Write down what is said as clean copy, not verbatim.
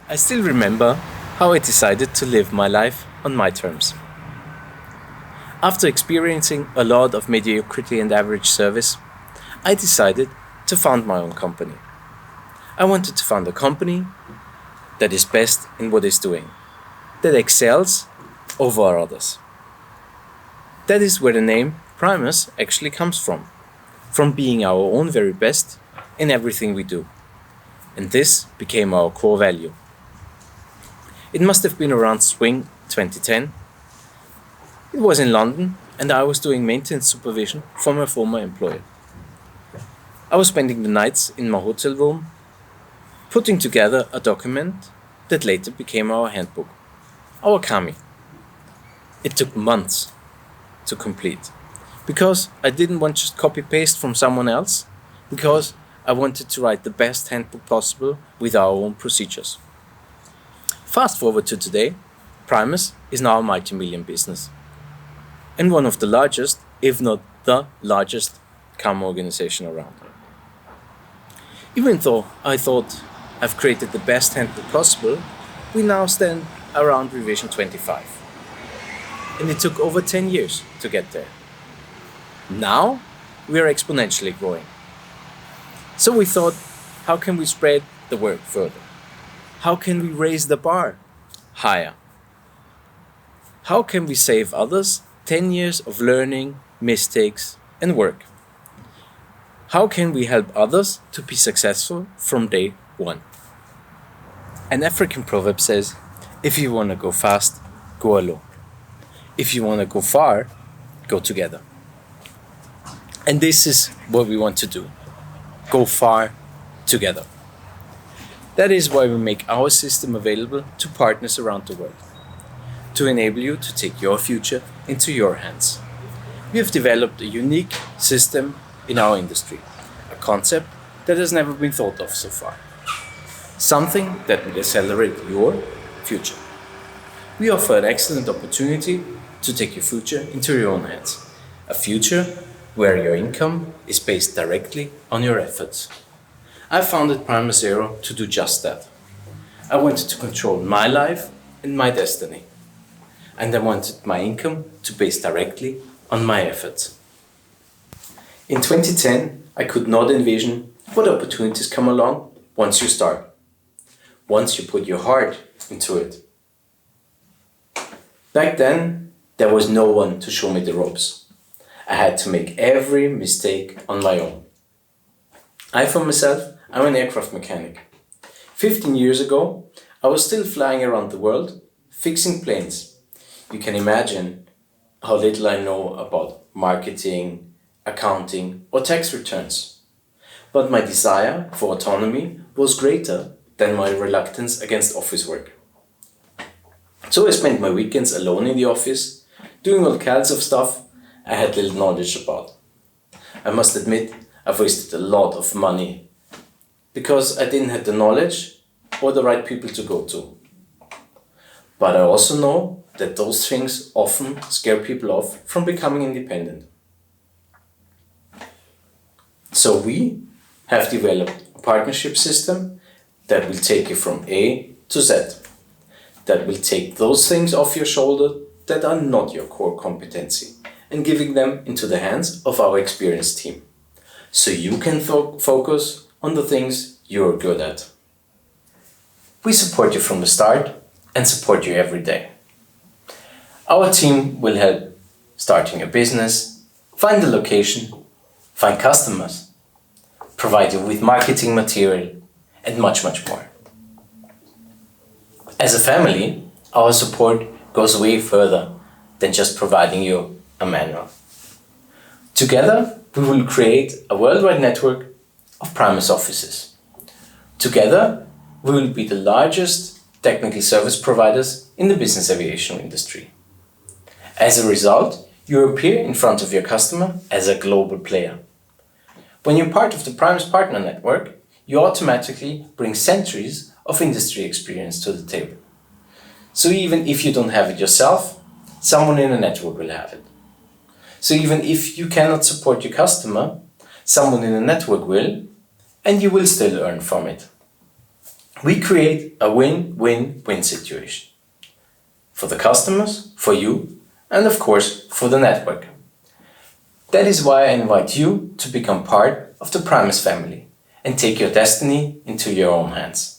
I still remember how I decided to live my life on my terms. After experiencing a lot of mediocrity and average service, I decided to found my own company. I wanted to found a company that is best in what it's doing, that excels over others. That is where the name Primus actually comes from being our own very best in everything we do. And this became our core value. It must have been around Swing 2010. It was in London and I was doing maintenance supervision for my former employer. I was spending the nights in my hotel room, putting together a document that later became our handbook, our Kami. It took months to complete because I didn't want just copy paste from someone else, because I wanted to write the best handbook possible with our own procedures. Fast forward to today, Primus is now a multi-million business and one of the largest, if not the largest, CAM organization around. Even though I thought I've created the best handbook possible, we now stand around revision 25. And it took over 10 years to get there. Now we are exponentially growing. So we thought, how can we spread the word further? How can we raise the bar higher? How can we save others 10 years of learning, mistakes, and work? How can we help others to be successful from day one? An African proverb says, if you want to go fast, go alone. If you want to go far, go together. And this is what we want to do. Go far together. That is why we make our system available to partners around the world, to enable you to take your future into your hands. We have developed a unique system in our industry, a concept that has never been thought of so far. Something that will accelerate your future. We offer an excellent opportunity to take your future into your own hands. A future where your income is based directly on your efforts. I founded Primus Zero to do just that. I wanted to control my life and my destiny. And I wanted my income to base directly on my efforts. In 2010, I could not envision what opportunities come along once you start. Once you put your heart into it. Back then, there was no one to show me the ropes. I had to make every mistake on my own. For myself, I'm an aircraft mechanic. 15 years ago, I was still flying around the world, fixing planes. You can imagine how little I know about marketing, accounting, or tax returns. But my desire for autonomy was greater than my reluctance against office work. So I spent my weekends alone in the office, doing all kinds of stuff I had little knowledge about. I must admit, I've wasted a lot of money because I didn't have the knowledge or the right people to go to. But I also know that those things often scare people off from becoming independent. So we have developed a partnership system that will take you from A to Z, that will take those things off your shoulder that are not your core competency and giving them into the hands of our experienced team. So you can focus on the things you're good at. We support you from the start and support you every day. Our team will help starting a business, find the location, find customers, provide you with marketing material, and much, much more. As a family, our support goes way further than just providing you a manual. Together, we will create a worldwide network of Primus offices. Together, we will be the largest technical service providers in the business aviation industry. As a result, you appear in front of your customer as a global player. When you're part of the Primus Partner Network, you automatically bring centuries of industry experience to the table. So even if you don't have it yourself, someone in the network will have it. So even if you cannot support your customer, someone in the network will, and you will still earn from it. We create a win-win-win situation. For the customers, for you, and of course for the network. That is why I invite you to become part of the Primus family and take your destiny into your own hands.